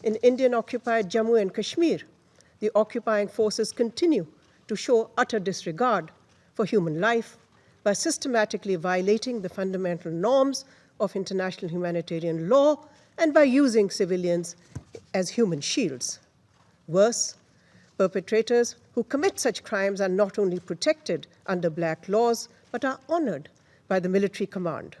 in Indian-occupied Jammu and Kashmir, the occupying forces continue to show utter disregard for human life by systematically violating the fundamental norms of international humanitarian law and by using civilians as human shields. Worse, perpetrators who commit such crimes are not only protected under black laws, but are honored by the military command.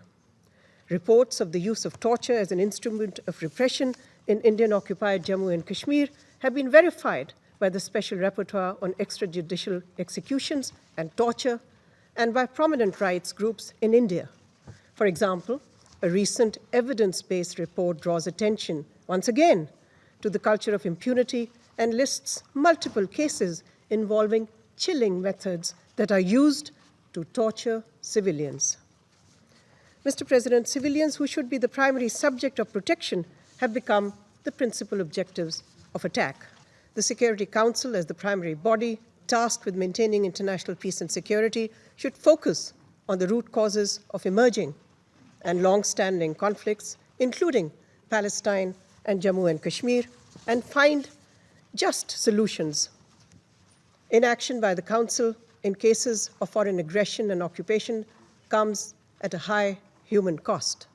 Reports of the use of torture as an instrument of repression in Indian-occupied Jammu and Kashmir have been verified by the Special Rapporteur on Extrajudicial Executions and Torture and by prominent rights groups in India. For example, a recent evidence-based report draws attention, once again, to the culture of impunity and lists multiple cases involving chilling methods that are used to torture civilians. Mr. President, civilians who should be the primary subject of protection have become the principal objectives of attack. The Security Council, as the primary body tasked with maintaining international peace and security, should focus on the root causes of emerging and long-standing conflicts, including Palestine and Jammu and Kashmir, and find just solutions. Inaction by the Council in cases of foreign aggression and occupation comes at a high human cost.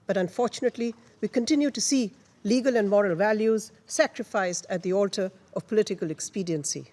But unfortunately, we continue to see legal and moral values sacrificed at the altar of political expediency.